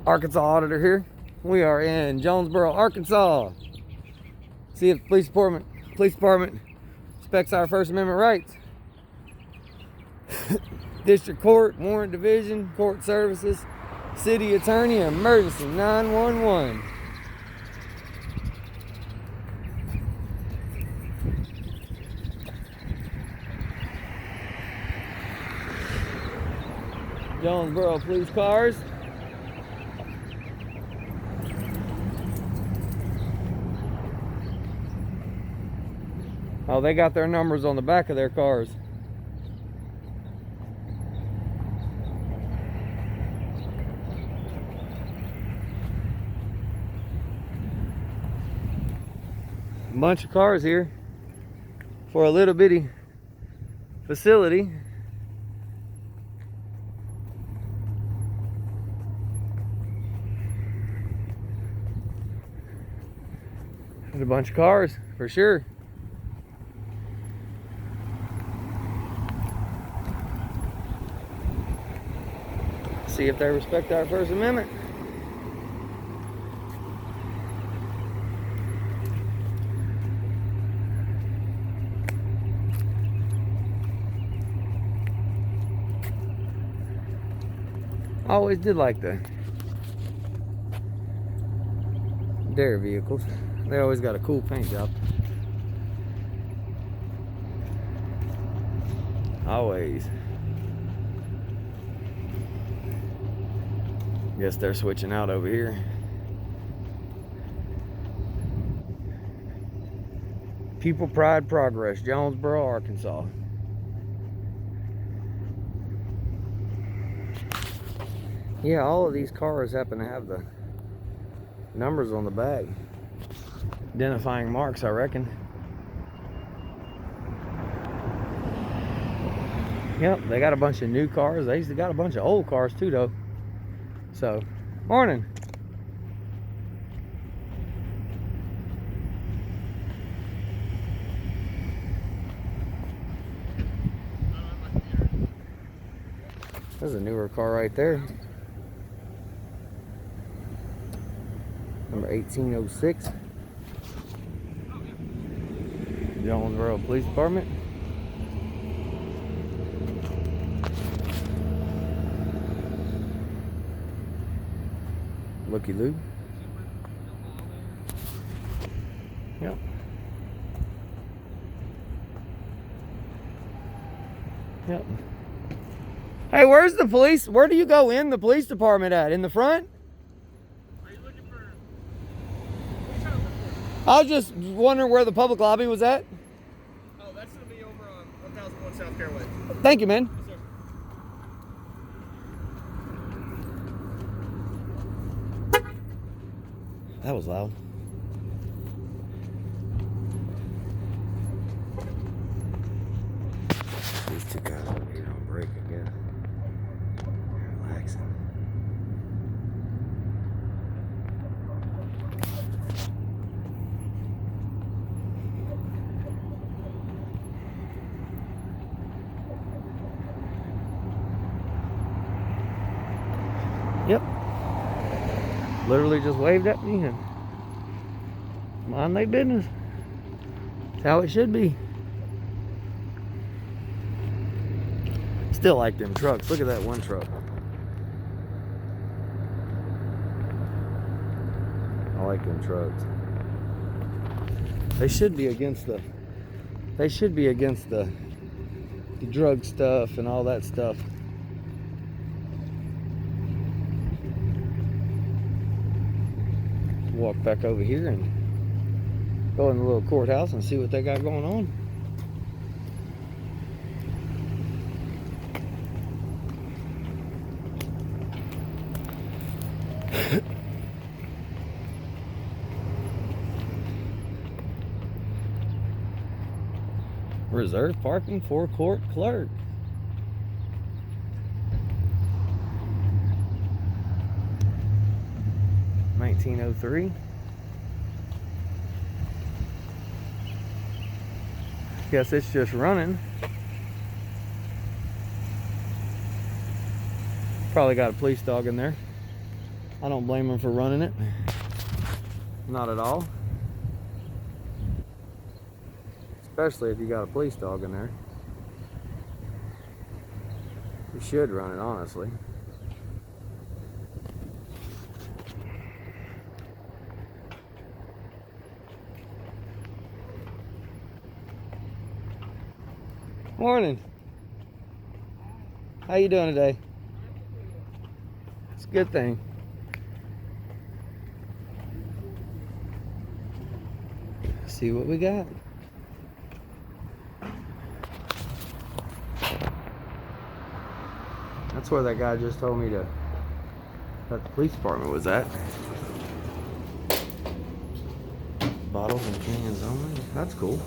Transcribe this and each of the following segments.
Arkansas Auditor here. We are in Jonesboro, Arkansas. See if the police department respects our First Amendment rights. District Court, Warrant Division, Court Services, City Attorney, Emergency 911. Jonesboro police cars. Oh, they got their numbers on the back of their cars. A bunch of cars here for a little bitty facility. There's a bunch of cars for sure. See if they respect our First Amendment. I always did like the dare vehicles. They always got a cool paint job. Always. Guess they're switching out over here. People Pride Progress, Jonesboro, Arkansas. Yeah, all of these cars happen to have the numbers on the back. Identifying marks, I reckon. Yep, they got a bunch of new cars. They got a bunch of old cars too, though. So, morning. There's a newer car right there. Number 1806. Jonesboro Police Department. Looky Lou. Yep. Yep. Hey, where's the police? Where do you go in the police department at? In the front? Are you looking for? I was just wondering where the public lobby was at. Oh, that's gonna be over on 1001 South Caraway. Thank you, man. Yes, sir. That was loud. These two guys over here on break, I guess. They're relaxing. Yep. Literally just waved at me and mind their business. That's how it should be. Still like them trucks. Look at that one truck. I like them trucks. They should be against the drug stuff and all that stuff. Walk back over here and go in the little courthouse and see what they got going on. Reserve parking for court clerk. $19.03. Guess it's just running. Probably got a police dog in there. I don't blame him for running it. Not at all. Especially if you got a police dog in there. You should run it, honestly. Morning. How you doing today? It's a good thing. See what we got. That's where that guy just told me that the police department was at. Bottles and cans only. That's cool.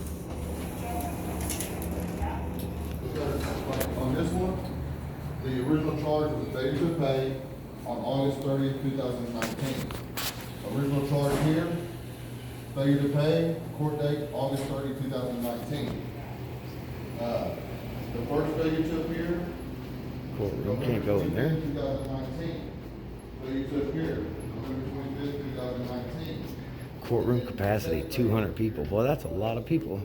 On this one, the original charge was failure to pay on August 30th, 2019. Original charge here, failure to pay, court date August 30th, 2019. The first failure to appear, You can't go in there. 2019. Failure to appear, November 25th, 2019. Courtroom capacity, 200 people. Boy, that's a lot of people.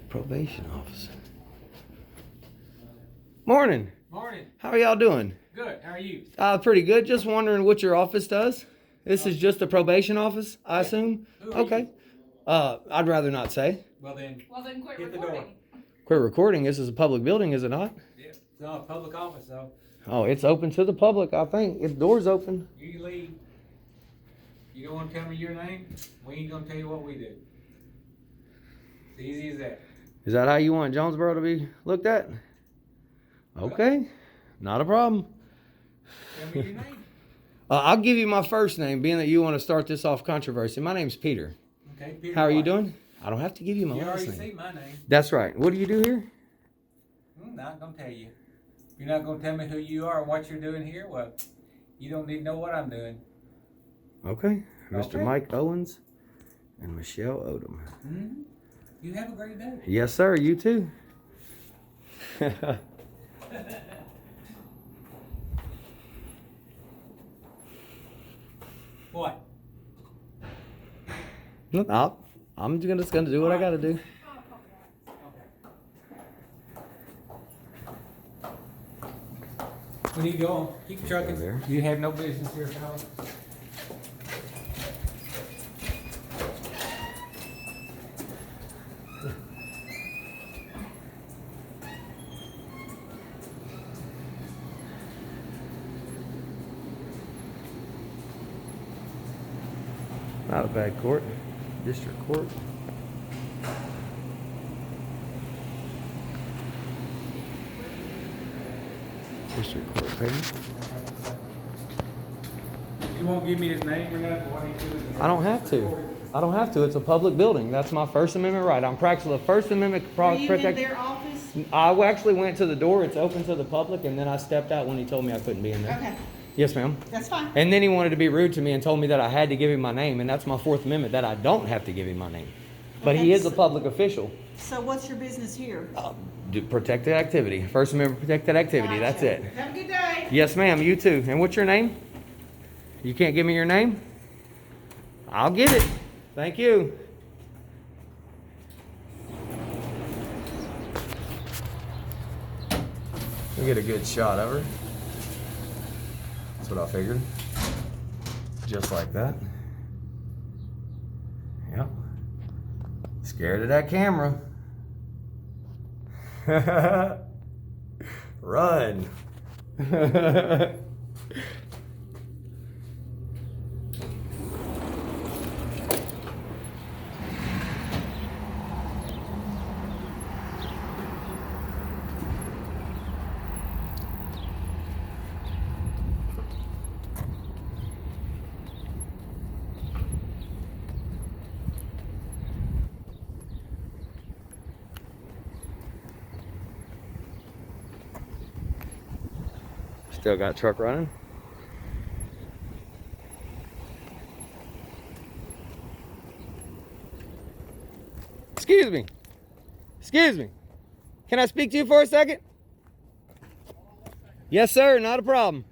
Probation officer. Morning. Morning. How are y'all doing? Good. How are you? Pretty good. Just wondering what your office does. This is just the probation office, I assume? Who are Okay. I'd rather not say. Well then, Quit hit the recording. door. Quit recording. This is a public building, is it not? Yeah. It's not a public office, so Oh, it's open to the public, I think. If the door's open. you leave. You don't want to tell me your name? We ain't gonna tell you what we do. It's easy as that. Is that how you want Jonesboro to be looked at? Okay. Not a problem. Tell me your name. I'll give you my first name, being that you want to start this off controversy. My name's Peter. Okay. Peter How are you White. doing? I don't have to give you my You last already name. see my name. That's right. What do you do here? I'm not gonna tell you. If you're not gonna tell me who you are and what you're doing here, well, you don't need to know what I'm doing. Okay. Mr. Okay. Mike Owens and Michelle Odom. Mm-hmm. You have a great day. Yes, sir. You too. What? No, I'm just gonna do what I gotta do. When you go, keep trucking. There. You have no business here, fellas. Not a bad court. District court. District court payment. You won't give me his name or nothing. What he doing? I don't have to. I don't have to. It's a public building. That's my First Amendment right. I'm practicing the First Amendment Were you in protect. their office? I actually went to the door. It's open to the public, and then I stepped out when he told me I couldn't be in there. Okay, Yes, ma'am. that's fine. And then he wanted to be rude to me and told me that I had to give him my name, and that's my Fourth Amendment, that I don't have to give him my name. But he Okay, is a so- public official. So what's your business here? Protected activity. First Amendment protected activity. That's Gotcha. it. Have a good day. Yes, ma'am. You too. And what's your name? You can't give me your name? I'll get it. Thank you. We'll get a good shot of her. That's what I figured. Just like that. Yep. Scared of that camera. Run. Still got truck running. Excuse me. Excuse me. Can I speak to you for a second? Yes, sir. Not a problem.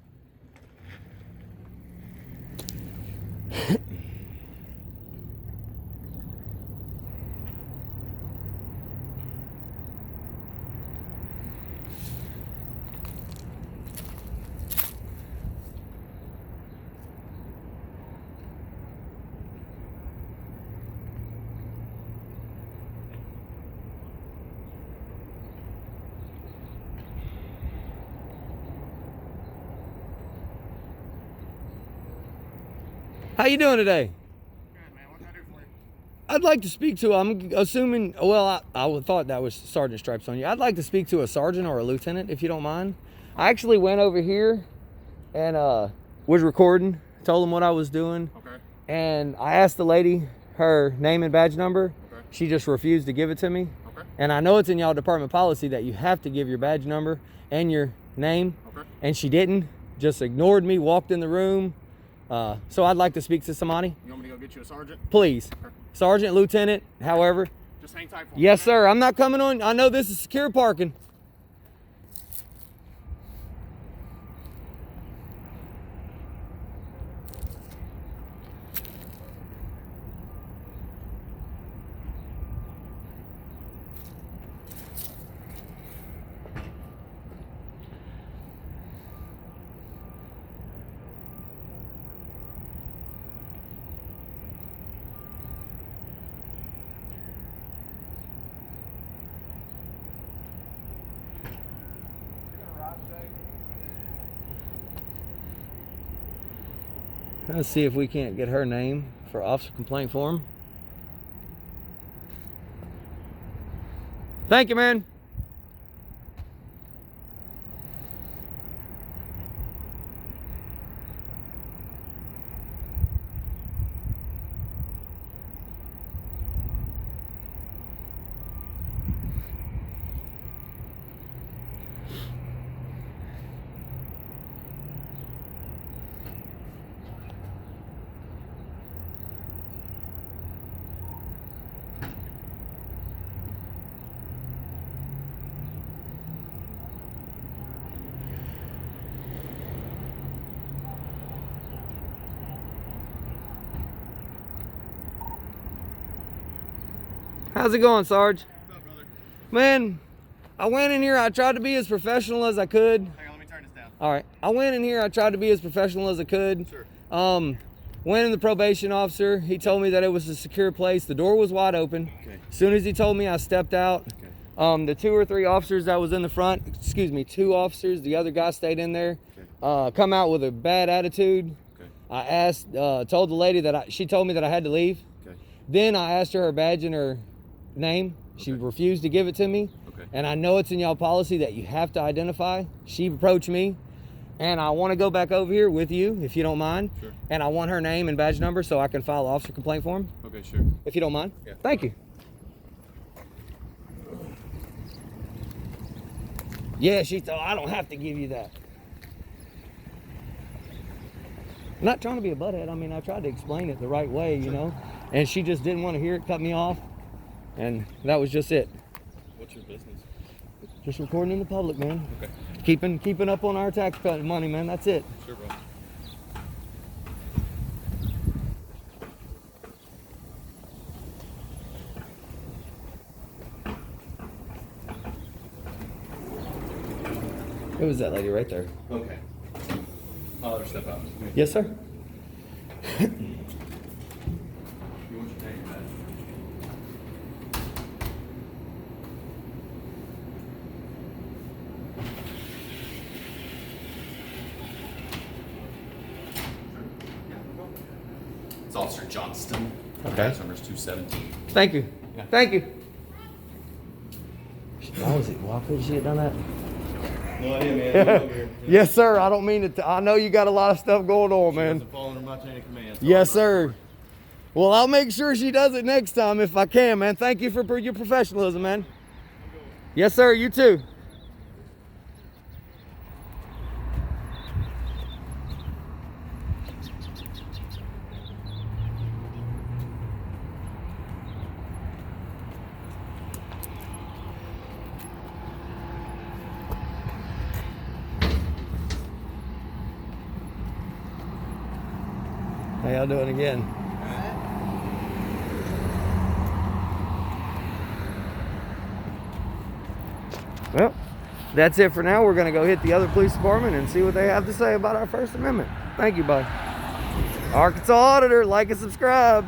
How you doing today? Good, man. What can I do for you? I'd like to speak to, I'm assuming, well, I thought that was sergeant stripes on you. I'd like to speak to a sergeant or a lieutenant, if you don't mind. I actually went over here and was recording, told them what I was doing. Okay. And I asked the lady her name and badge number. Okay. She just refused to give it to me. Okay. And I know it's in y'all department policy that you have to give your badge number and your name. Okay. And she didn't, just ignored me, walked in the room. So I'd like to speak to somebody. You want me to go get you a sergeant? Please. Okay. Sergeant, lieutenant, however. Just hang tight for me. Yes, sir. I'm not coming on. I know this is secure parking. Let's see if we can't get her name for officer complaint form. Thank you, man. How's it going, Sarge? What's up, brother? Man, I went in here, I tried to be as professional as I could. Hang on, let me turn this down. All right, I went in here, I tried to be as professional as I could. Sure. Went in the probation officer, he told me that it was a secure place. The door was wide open. Okay. As soon as he told me, I stepped out. Okay. The 2 or 3 officers that was in the front, 2 officers, the other guy stayed in there, come out with a bad attitude. Okay. I asked, told the lady that she told me that I had to leave. Okay. Then I asked her badge and her name. She refused to give it to me. Okay. And I know it's in y'all policy that you have to identify. She approached me, and I want to go back over here with you, if you don't mind. Sure. And I want her name and badge number so I can file an officer complaint form, Okay, sure. if you don't mind. Yeah. Thank you. Yeah, she thought I don't have to give you that. I'm not trying to be a butthead. I mean, I tried to explain it the right way, you know, and she just didn't want to hear it, cut me off, and that was just it. What's your business? Just recording in the public, man. Okay. Keeping up on our tax money, man. That's it. Sure, bro. It was that lady right there. Okay. I'll let her step out. Yes, sir. You want your name, man? It's Officer Johnston. Okay. Badge number's 217. Thank you. Yeah. Thank you. Why could she have done that? No idea, man. Yes, sir. I don't mean it. I know you got a lot of stuff going on, man. Following her my chain of command. Yes, sir. Well, I'll make sure she does it next time if I can, man. Thank you for your professionalism, man. Yes, sir. You too. How y'all doing again? Well, that's it for now. We're going to go hit the other police department and see what they have to say about our First Amendment. Thank you, bud. Arkansas Auditor, like and subscribe.